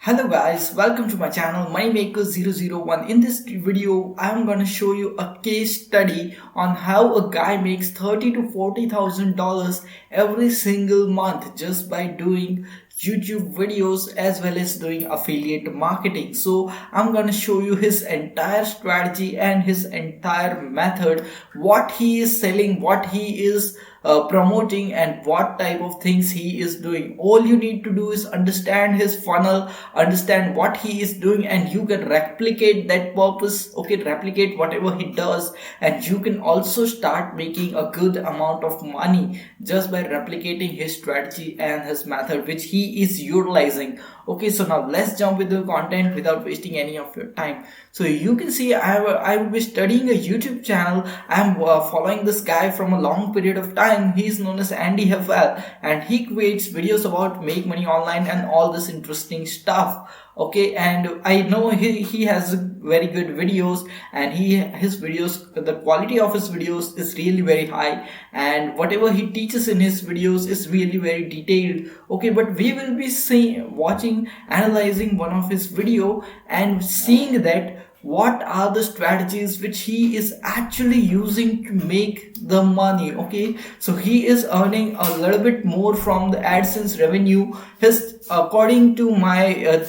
Hello guys, welcome to my channel Moneymaker001. In this video, I'm gonna show you a case study on how a guy makes $30,000 to $40,000 every single month just by doing YouTube videos as well as doing affiliate marketing. So I'm gonna show you his entire strategy and his entire method, what he is selling, what he is promoting, and what type of things he is doing. All you need to do is understand his funnel, understand what he is doing, and you can replicate that purpose. Okay, replicate whatever he does, and you can also start making a good amount of money just by replicating his strategy and his method which he is utilizing. Okay, so now let's jump with the content without wasting any of your time. So you can see I will be studying a YouTube channel. I'm following this guy from a long period of time. He is known as Andy Heffel, and he creates videos about make money online and all this interesting stuff. Okay, and I know he has very good videos, and his videos, the quality of his videos is really very high, and whatever he teaches in his videos is really very detailed. Okay, but we will be watching, analyzing one of his video and seeing that what are the strategies which he is actually using to make the money. Okay, so he is earning a little bit more from the AdSense revenue. His, according to my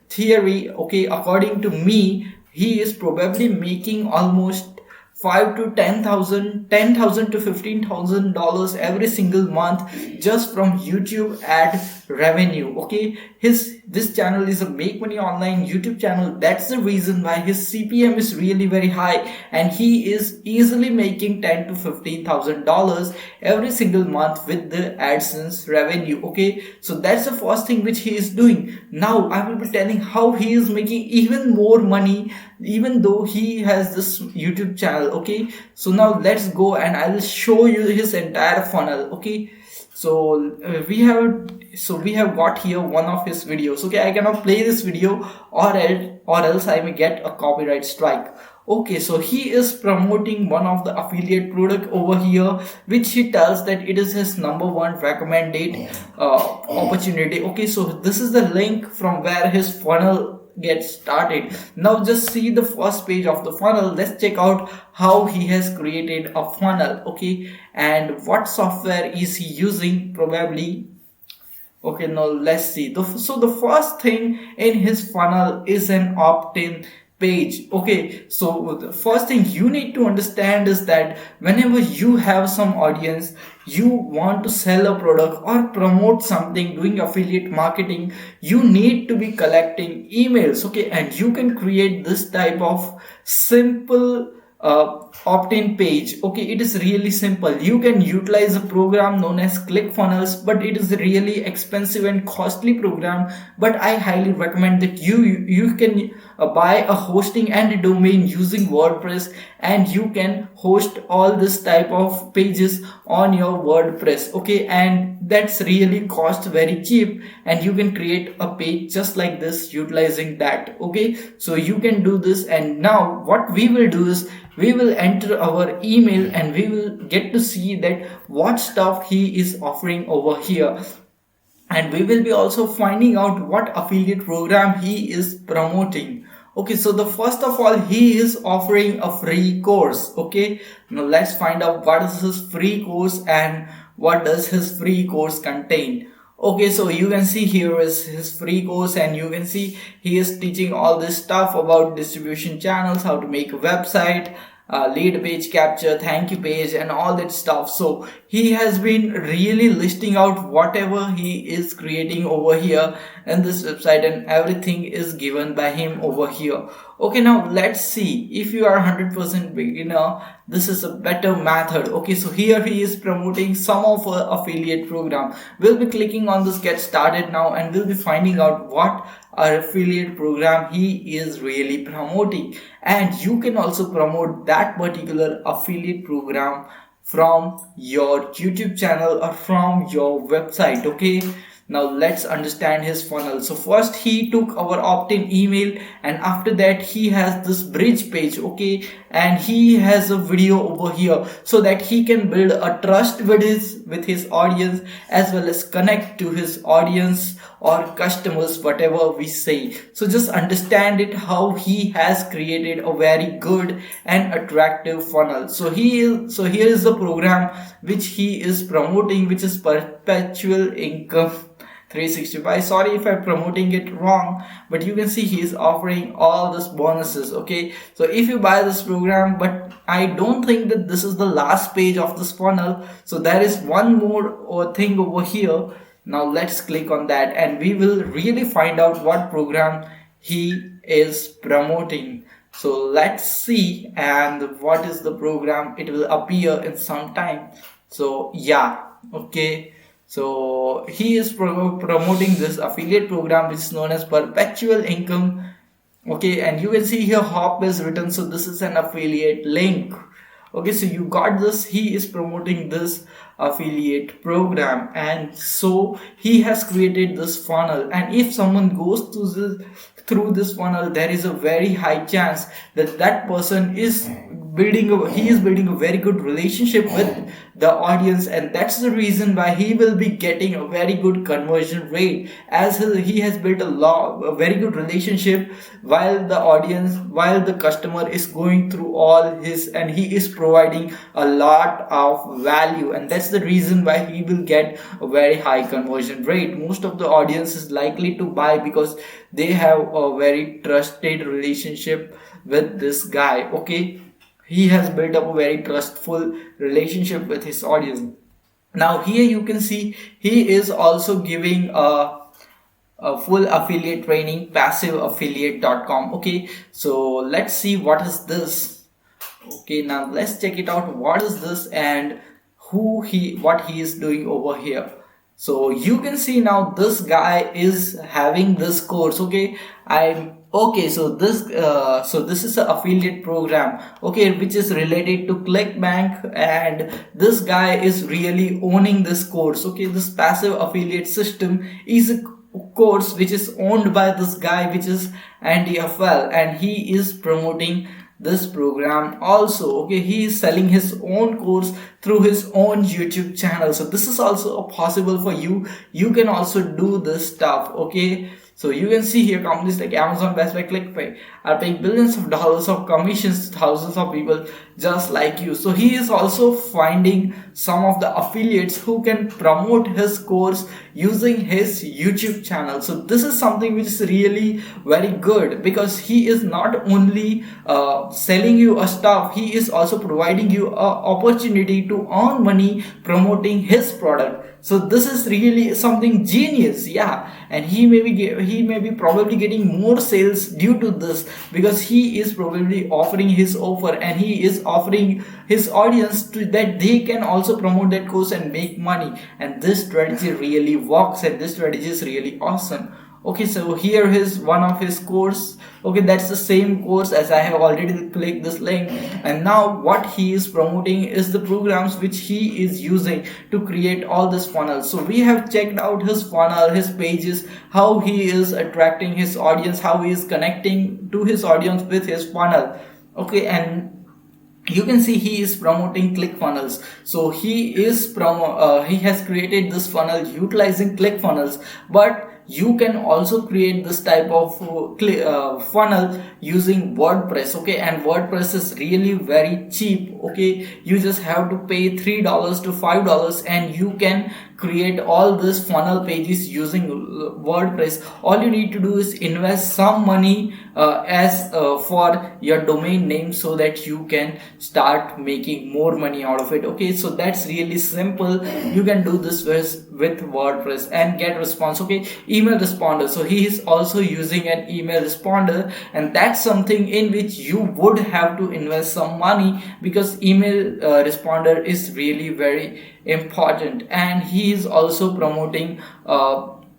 theory, okay, according to me, he is probably making almost 5 to 10,000, 10,000 to $15,000 every single month just from YouTube ad revenue. Okay, this channel is a make money online YouTube channel. That's the reason why his CPM is really very high, and he is easily making 10 to $15,000 every single month with the AdSense revenue. Okay, so that's the first thing which he is doing. Now I will be telling how he is making even more money even though he has this YouTube channel. Okay, so now let's go and I will show you his entire funnel. Okay, so we have got here one of his videos. Okay, I cannot play this video or else I may get a copyright strike. Okay, so he is promoting one of the affiliate product over here, which he tells that it is his number one recommended opportunity. Okay, so this is the link from where his funnel get started. Now just see the first page of the funnel. Let's check out how he has created a funnel. Okay, and what software is he using probably. Okay, now let's see. So the first thing in his funnel is an opt-in page. Okay, so the first thing you need to understand is that whenever you have some audience, you want to sell a product or promote something, doing affiliate marketing, you need to be collecting emails. Okay, and you can create this type of simple opt-in page. Okay, it is really simple. You can utilize a program known as ClickFunnels, but it is a really expensive and costly program. But I highly recommend that you can buy a hosting and a domain using WordPress, and you can host all this type of pages on your WordPress. Okay, and that's really cost very cheap, and you can create a page just like this utilizing that. Okay, so you can do this, and now what we will do is we will enter our email and we will get to see that what stuff he is offering over here, and we will be also finding out what affiliate program he is promoting. Okay, so the first of all, he is offering a free course. Okay, now let's find out what is his free course and what does his free course contain. Okay, so you can see here is his free course, and you can see he is teaching all this stuff about distribution channels, how to make a website, lead page capture, thank you page, and all that stuff. So he has been really listing out whatever he is creating over here in this website, and everything is given by him over here. Okay, now let's see. If you are 100% beginner, this is a better method. Okay, so here he is promoting some of our affiliate program. We'll be clicking on this get started now, and we'll be finding out what our affiliate program he is really promoting. And you can also promote that particular affiliate program from your YouTube channel or from your website. Okay, Now let's understand his funnel. So first he took our opt-in email, and after that he has this bridge page, okay, and he has a video over here so that he can build a trust with his audience, as well as connect to his audience or customers, whatever we say. So just understand it, how he has created a very good and attractive funnel. So here is the program which he is promoting, which is Perpetual Income 365. Sorry if I'm promoting it wrong, but you can see he is offering all these bonuses. Okay, so if you buy this program, but I don't think that this is the last page of this funnel, so there is one more thing over here. Now let's click on that and we will really find out what program he is promoting. So let's see, and what is the program, it will appear in some time. So yeah, okay, so he is promoting this affiliate program which is known as Perpetual Income. Okay, and you can see here hop is written, so this is an affiliate link. Okay, so you got this, he is promoting this affiliate program, and so he has created this funnel, and if someone goes through this funnel, there is a very high chance that that person is building a very good relationship with the audience, and that's the reason why he will be getting a very good conversion rate, as he has built a very good relationship while the customer is going through all his, and he is providing a lot of value, and that's the reason why he will get a very high conversion rate. Most of the audience is likely to buy because they have a very trusted relationship with this guy. Okay, he has built up a very trustful relationship with his audience. Now here you can see he is also giving a full affiliate training, passiveaffiliate.com. Okay, so let's see what is this. Okay, now let's check it out, what is this and what he is doing over here. So you can see now this guy is having this course. Okay, so this is an affiliate program, okay, which is related to ClickBank, and this guy is really owning this course. Okay, this passive affiliate system is a course which is owned by this guy, which is Andy Appel, and he is promoting this program also. Okay, he is selling his own course through his own YouTube channel. So this is also possible for you. You can also do this stuff. Okay, so you can see here companies like Amazon, Best Buy, ClickPay are paying billions of dollars of commissions to thousands of people just like you. So he is also finding some of the affiliates who can promote his course using his YouTube channel. So this is something which is really very good, because he is not only selling you a stuff, he is also providing you an opportunity to earn money promoting his product. So this is really something genius, yeah. And he may be probably getting more sales due to this, because he is probably offering his offer, and he is offering his audience to that they can also promote that course and make money. And this strategy really works, and this strategy is really awesome. Okay, so here is one of his course. Okay, that's the same course as I have already clicked this link. And now what he is promoting is the programs which he is using to create all this funnel. So we have checked out his funnel, his pages, how he is attracting his audience, how he is connecting to his audience with his funnel. Okay, and you can see he is promoting ClickFunnels. So he has created this funnel utilizing ClickFunnels, but you can also create this type of funnel using WordPress. Okay, and WordPress is really very cheap. Okay, you just have to pay $3 to $5 and you can create all these funnel pages using WordPress. All you need to do is invest some money for your domain name, so that you can start making more money out of it. Okay, so that's really simple. You can do this with WordPress and get response. Okay, email responder. So he is also using an email responder, and that's something in which you would have to invest some money, because email responder is really very important. And he is also promoting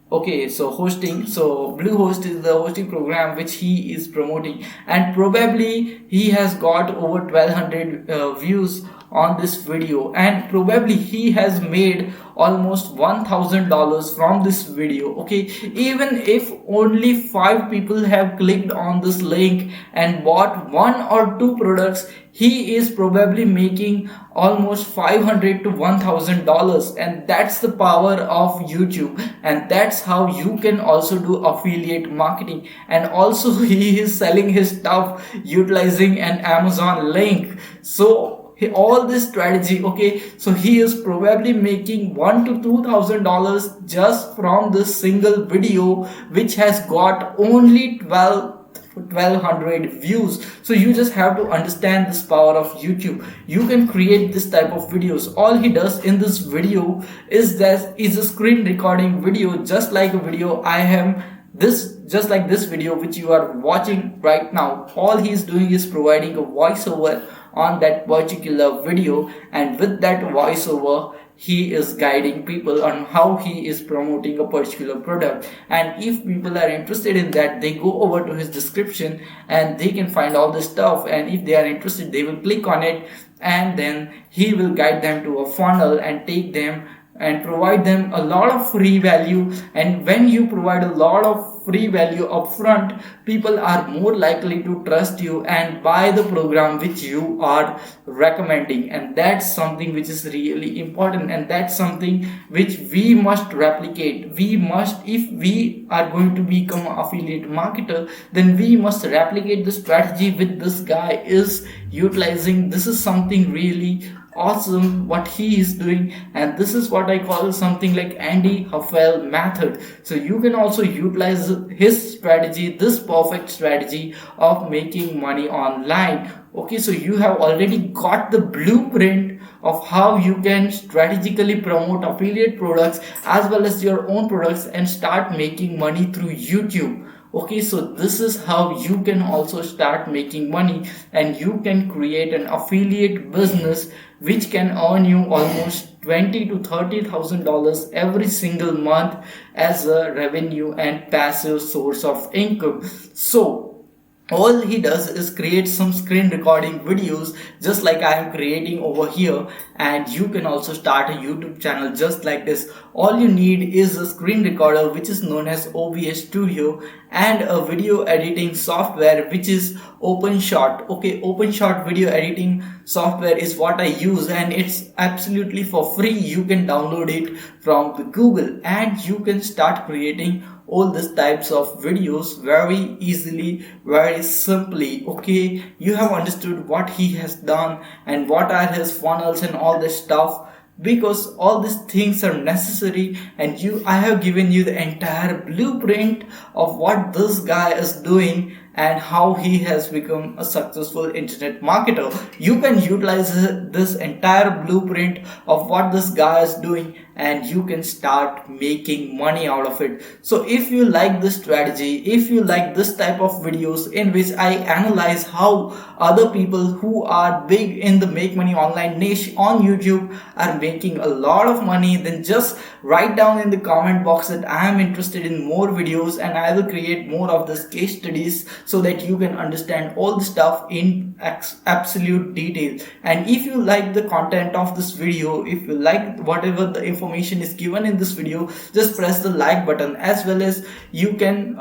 okay, so hosting. So Bluehost is the hosting program which he is promoting, and probably he has got over 1200 views on this video, and probably he has made almost $1,000 from this video. Okay, even if only 5 people have clicked on this link and bought 1 or 2 products, he is probably making almost $500 to $1,000. And that's the power of YouTube, and that's how you can also do affiliate marketing. And also he is selling his stuff utilizing an Amazon link. So all this strategy, okay, so he is probably making $1,000 to $2,000 just from this single video, which has got only 1200 views. So you just have to understand this power of YouTube. You can create this type of videos. All he does in this video is a screen recording video, just like a video I am just like this video which you are watching right now. All he is doing is providing a voiceover on that particular video, and with that voiceover he is guiding people on how he is promoting a particular product. And if people are interested in that, they go over to his description and they can find all this stuff, and if they are interested they will click on it, and then he will guide them to a funnel and take them and provide them a lot of free value. And when you provide a lot of free value upfront, people are more likely to trust you and buy the program which you are recommending. And that's something which is really important, and that's something which we must replicate. If we are going to become an affiliate marketer, then we must replicate the strategy which this guy is utilizing. This is something really awesome what he is doing, and this is what I call something like Andy Huffell method. So you can also utilize his strategy, this perfect strategy of making money online. Okay, so you have already got the blueprint of how you can strategically promote affiliate products as well as your own products and start making money through YouTube. Okay, so this is how you can also start making money, and you can create an affiliate business which can earn you almost $20,000 to $30,000 every single month as a revenue and passive source of income. So all he does is create some screen recording videos just like I am creating over here, and you can also start a YouTube channel just like this. All you need is a screen recorder which is known as OBS Studio and a video editing software which is OpenShot. Okay, OpenShot video editing software is what I use, and it's absolutely for free. You can download it from the Google, and you can start creating all these types of videos very easily, very simply. Okay, you have understood what he has done and what are his funnels and all this stuff, because all these things are necessary, and I have given you the entire blueprint of what this guy is doing and how he has become a successful internet marketer. You can utilize this entire blueprint of what this guy is doing, and you can start making money out of it. So if you like this strategy, if you like this type of videos in which I analyze how other people who are big in the make money online niche on YouTube are making a lot of money, then just write down in the comment box that I am interested in more videos, and I will create more of this case studies so that you can understand all the stuff in absolute detail. And if you like the content of this video, if you like whatever the information is given in this video, just press the like button, as well as you can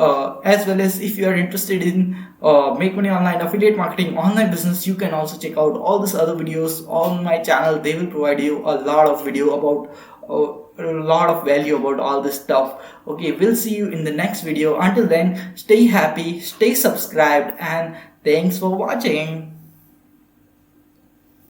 if you are interested in make money online, affiliate marketing, online business, you can also check out all these other videos on my channel. They will provide you a lot of video about a lot of value about all this stuff. Okay, we'll see you in the next video. Until then, stay happy, stay subscribed, and thanks for watching.